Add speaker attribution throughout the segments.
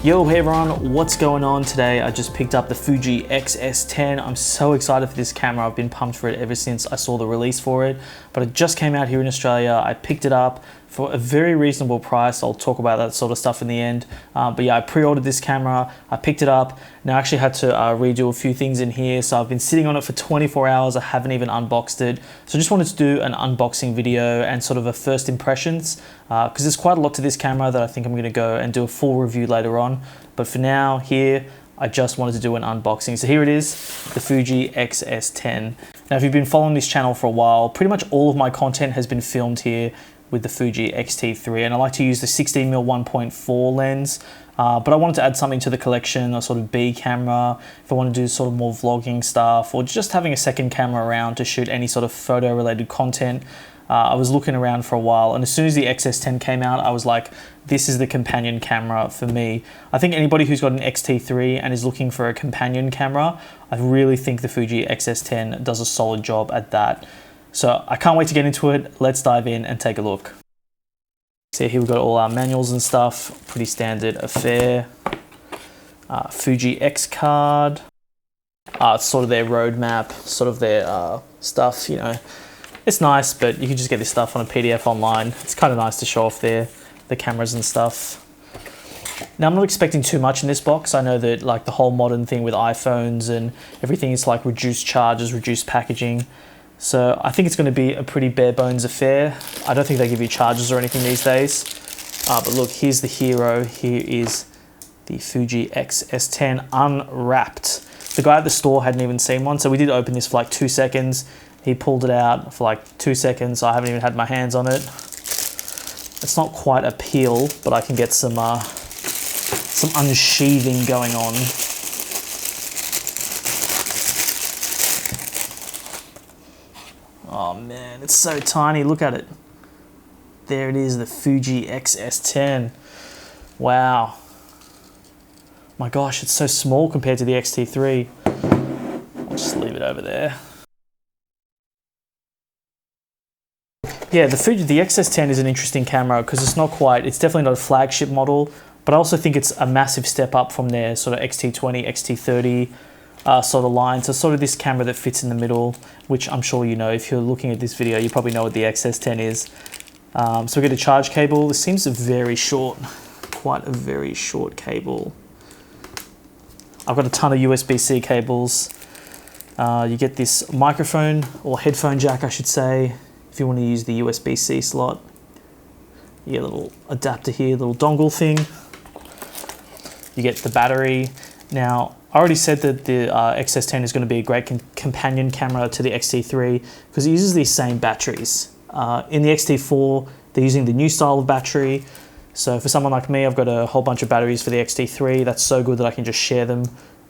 Speaker 1: Yo, hey everyone, what's going on today? I just picked up the Fuji X-S10. I'm so excited for this camera. I've been pumped for it ever since I saw the release for it, but it just came out here in Australia. I picked it up for a very reasonable price. I'll talk about that sort of stuff in the end. But yeah, I pre-ordered this camera, I picked it up. Now I actually had to redo a few things in here. So I've been sitting on it for 24 hours. I haven't even unboxed it. So I just wanted to do an unboxing video and sort of a first impressions, because there's quite a lot to this camera that I think I'm gonna go and do a full review later on. But for now, here, I just wanted to do an unboxing. So here it is, the Fuji X-S10. Now, if you've been following this channel for a while, pretty much all of my content has been filmed here with the Fuji X-T3, and I like to use the 16mm 1.4 lens, but I wanted to add something to the collection, a sort of B camera, if I want to do sort of more vlogging stuff, or just having a second camera around to shoot any sort of photo related content. I was looking around for a while, and as soon as the X-S10 came out, I was like, this is the companion camera for me. I think anybody who's got an X-T3 and is looking for a companion camera, I really think the Fuji X-S10 does a solid job at that. So I can't wait to get into it. Let's dive in and take a look. So here we've got all our manuals and stuff, pretty standard affair. Fuji X card. It's sort of their roadmap, sort of their stuff, you know. It's nice, but you can just get this stuff on a PDF online. It's kind of nice to show off the cameras and stuff. Now, I'm not expecting too much in this box. I know that like the whole modern thing with iPhones and everything is like reduced charges, reduced packaging. So I think it's going to be a pretty bare bones affair. I don't think they give you charges or anything these days. But look, here's the hero. Here is the Fuji X-S10 unwrapped. The guy at the store hadn't even seen one, so we did open this for like 2 seconds. He pulled it out for like 2 seconds. I haven't even had my hands on it. It's not quite a peel, but I can get some unsheathing going on. Oh man, it's so tiny, look at it. There it is, the Fuji X-S10. Wow. My gosh, it's so small compared to the X-T3. I'll just leave it over there. Yeah, the X-S10 is an interesting camera because it's definitely not a flagship model, but I also think it's a massive step up from their sort of X-T20, X-T30 sort of line. So sort of this camera that fits in the middle, which I'm sure you know. If you're looking at this video, you probably know what the X-S10 is. So we get a charge cable. This seems very short, quite a very short cable. I've got a ton of USB-C cables. You get this microphone, or headphone jack, I should say, if you want to use the USB-C slot. You get a little adapter here, little dongle thing. You get the battery. Now, I already said that the X-S10 is going to be a great companion camera to the X-T3 because it uses these same batteries. In the X-T4, they're using the new style of battery. So for someone like me, I've got a whole bunch of batteries for the X-T3. That's so good that I can just share them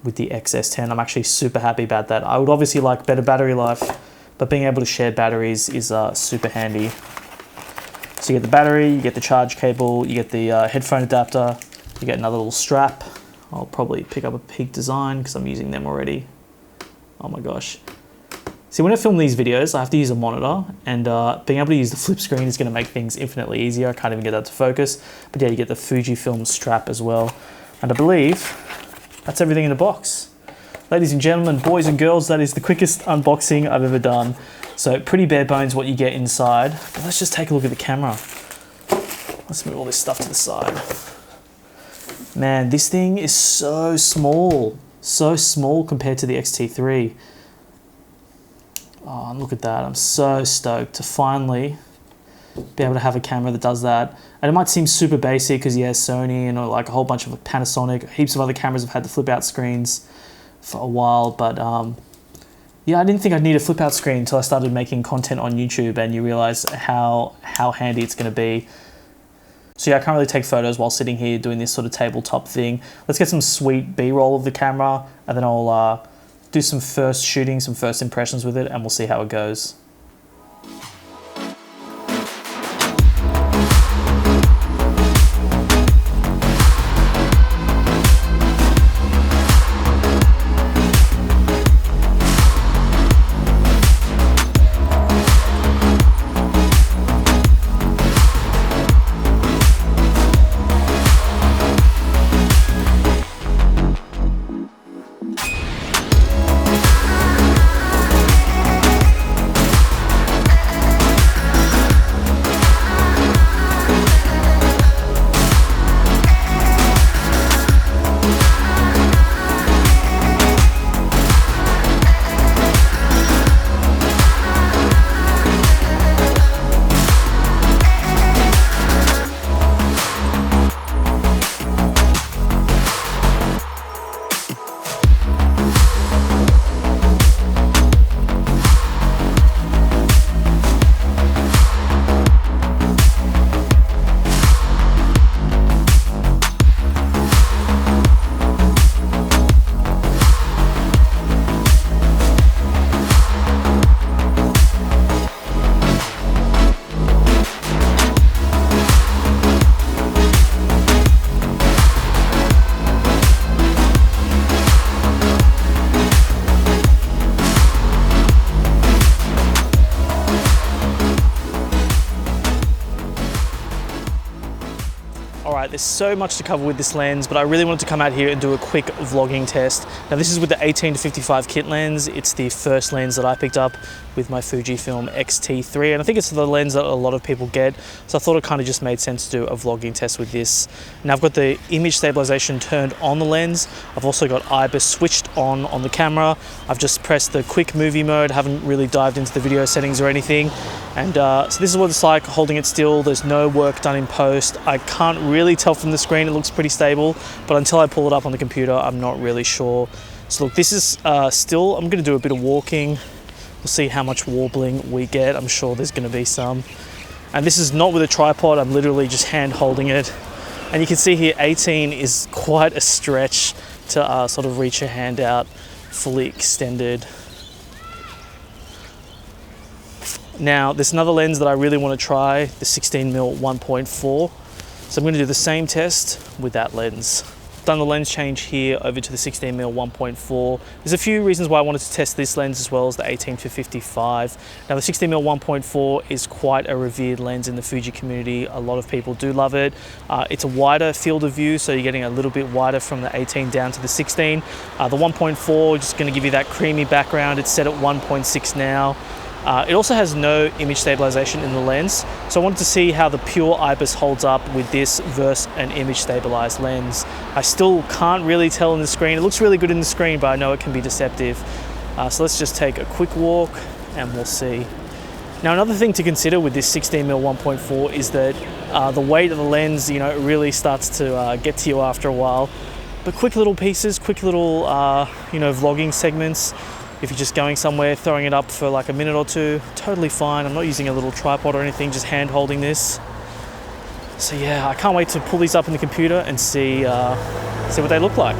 Speaker 1: with the X-S10. I'm actually super happy about that. I would obviously like better battery life, but being able to share batteries is super handy. So you get the battery, you get the charge cable, you get the headphone adapter, you get another little strap. I'll probably pick up a Peak Design because I'm using them already. Oh my gosh. See, when I film these videos, I have to use a monitor, and being able to use the flip screen is going to make things infinitely easier. I can't even get that to focus. But yeah, you get the Fujifilm strap as well. And I believe that's everything in the box. Ladies and gentlemen, boys and girls, that is the quickest unboxing I've ever done. So pretty bare bones what you get inside. But let's just take a look at the camera. Let's move all this stuff to the side. Man, this thing is so small compared to the X-T3. Oh, and look at that. I'm so stoked to finally be able to have a camera that does that. And it might seem super basic because yeah, Sony and like a whole bunch of Panasonic, heaps of other cameras have had the flip out screens for a while, but yeah, I didn't think I'd need a flip out screen until I started making content on YouTube, and you realize how handy it's going to be. So yeah, I can't really take photos while sitting here doing this sort of tabletop thing. Let's get some sweet B-roll of the camera, and then I'll do some first impressions with it, and we'll see how it goes. Alright, there's so much to cover with this lens, but I really wanted to come out here and do a quick vlogging test. Now this is with the 18-55 kit lens. It's the first lens that I picked up with my Fujifilm XT3, and I think it's the lens that a lot of people get, so I thought it kind of just made sense to do a vlogging test with this. Now I've got the image stabilization turned on the lens. I've also got IBIS switched on the camera. I've just pressed the quick movie mode, haven't really dived into the video settings or anything. And so this is what it's like holding it still. There's no work done in post. I can't really tell from the screen, it looks pretty stable, but until I pull it up on the computer, I'm not really sure. So look, this is still, I'm gonna do a bit of walking. We'll see how much warbling we get. I'm sure there's gonna be some. And this is not with a tripod, I'm literally just hand holding it. And you can see here, 18 is quite a stretch to sort of reach your hand out fully extended. Now, there's another lens that I really want to try, the 16mm 1.4. So I'm going to do the same test with that lens. Done the lens change here over to the 16mm 1.4. There's a few reasons why I wanted to test this lens as well as the 18-55. Now the 16mm 1.4 is quite a revered lens in the Fuji community. A lot of people do love it. It's a wider field of view, so you're getting a little bit wider from the 18 down to the 16. The 1.4 just going to give you that creamy background. It's set at 1.6 now. It also has no image stabilization in the lens, so I wanted to see how the pure IBIS holds up with this versus an image stabilized lens. I still can't really tell in the screen. It looks really good in the screen, but I know it can be deceptive. So let's just take a quick walk and we'll see. Now another thing to consider with this 16mm 1.4 is that the weight of the lens, you know, it really starts to get to you after a while. But quick little pieces, quick little, you know, vlogging segments. If you're just going somewhere, throwing it up for like a minute or two, totally fine. I'm not using a little tripod or anything, just hand holding this. So yeah, I can't wait to pull these up in the computer and see what they look like.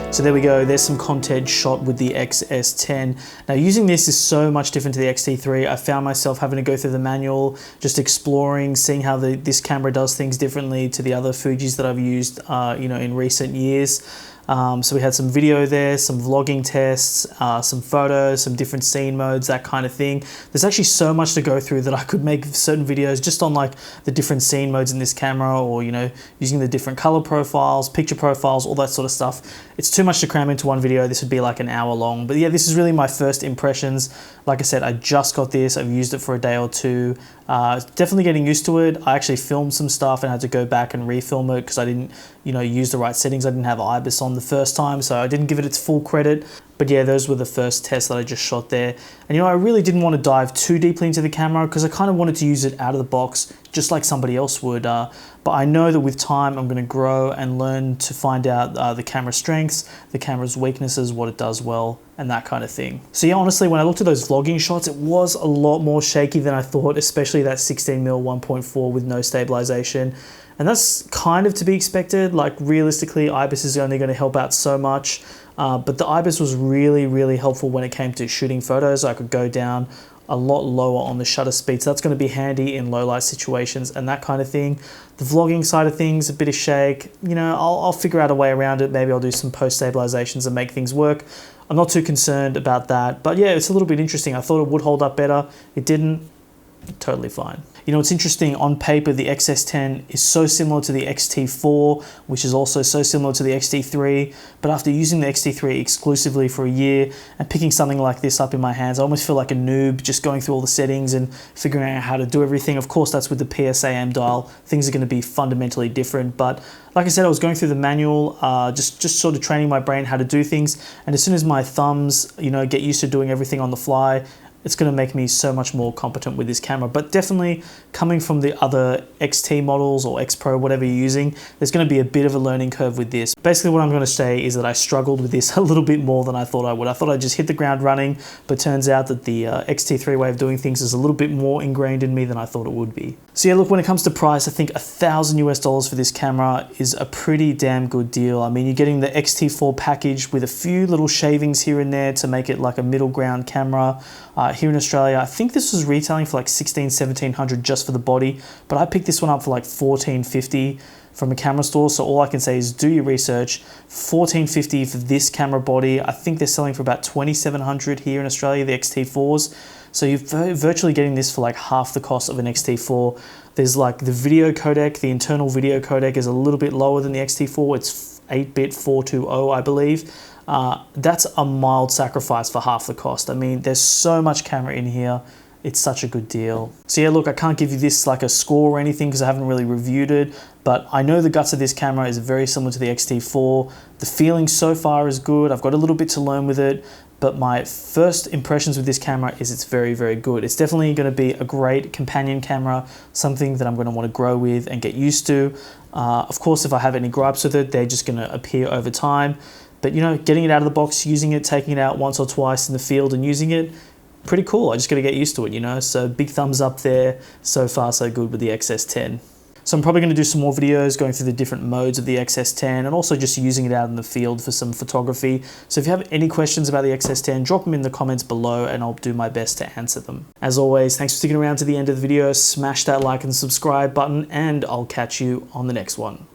Speaker 1: So there we go, there's some content shot with the X-S10. Now using this is so much different to the XT3. I found myself having to go through the manual, just exploring, seeing how this camera does things differently to the other Fujis that I've used you know, in recent years. So we had some video there, some vlogging tests, some photos, some different scene modes, that kind of thing. There's actually so much to go through that I could make certain videos just on like the different scene modes in this camera, or, you know, using the different color profiles, picture profiles, all that sort of stuff. It's too much to cram into one video. This would be like an hour long. But yeah, this is really my first impressions. Like I said, I just got this. I've used it for a day or two. Definitely getting used to it. I actually filmed some stuff and had to go back and refilm it because I didn't, you know, use the right settings. I didn't have IBIS on the first time, so I didn't give it its full credit. But yeah, those were the first tests that I just shot there. And you know, I really didn't want to dive too deeply into the camera because I kind of wanted to use it out of the box, just like somebody else would. But I know that with time, I'm going to grow and learn to find out the camera's strengths, the camera's weaknesses, what it does well, and that kind of thing. So yeah, honestly, when I looked at those vlogging shots, it was a lot more shaky than I thought, especially that 16mm 1.4 with no stabilization. And that's kind of to be expected. Like realistically, IBIS is only going to help out so much. But the IBIS was really, really helpful when it came to shooting photos. I could go down a lot lower on the shutter speed. So that's going to be handy in low light situations and that kind of thing. The vlogging side of things, a bit of shake, you know, I'll figure out a way around it. Maybe I'll do some post stabilizations and make things work. I'm not too concerned about that, but yeah, it's a little bit interesting. I thought it would hold up better. It didn't. Totally fine. You know, it's interesting, on paper, the XS10 is so similar to the XT4, which is also so similar to the XT3, but after using the XT3 exclusively for a year and picking something like this up in my hands, I almost feel like a noob just going through all the settings and figuring out how to do everything. Of course, that's with the PSAM dial. Things are going to be fundamentally different, but like I said, I was going through the manual, just sort of training my brain how to do things, and as soon as my thumbs, you know, get used to doing everything on the fly, it's going to make me so much more competent with this camera. But definitely coming from the other XT models or X Pro, whatever you're using, there's going to be a bit of a learning curve with this. Basically what I'm going to say is that I struggled with this a little bit more than I thought I would. I thought I'd just hit the ground running, but turns out that the XT3 way of doing things is a little bit more ingrained in me than I thought it would be. So yeah, look, when it comes to price, I think $1,000 for this camera is a pretty damn good deal. I mean, you're getting the XT4 package with a few little shavings here and there to make it like a middle ground camera. Here in Australia, I think this was retailing for like $1,600–1,700 just for the body, but I picked this one up for like $1,450 from a camera store. So all I can say is do your research. $1,450 for this camera body. I think they're selling for about $2,700 here in Australia, the XT4s. So you're virtually getting this for like half the cost of an XT4. There's like the video codec, the internal video codec is a little bit lower than the XT4. It's 8-bit 420, I believe. That's a mild sacrifice for half the cost. I mean, there's so much camera in here. It's such a good deal. So yeah, look, I can't give you this like a score or anything because I haven't really reviewed it, but I know the guts of this camera is very similar to the XT4. The feeling so far is good. I've got a little bit to learn with it, but my first impressions with this camera is it's very, very good. It's definitely going to be a great companion camera, something that I'm going to want to grow with and get used to. Of course, if I have any gripes with it, they're just going to appear over time. But you know, getting it out of the box, using it, taking it out once or twice in the field and using it, pretty cool. I just got to get used to it, you know. So big thumbs up there. So far, so good with the XS10. So I'm probably going to do some more videos going through the different modes of the XS10 and also just using it out in the field for some photography. So if you have any questions about the XS10, drop them in the comments below and I'll do my best to answer them. As always, thanks for sticking around to the end of the video. Smash that like and subscribe button and I'll catch you on the next one.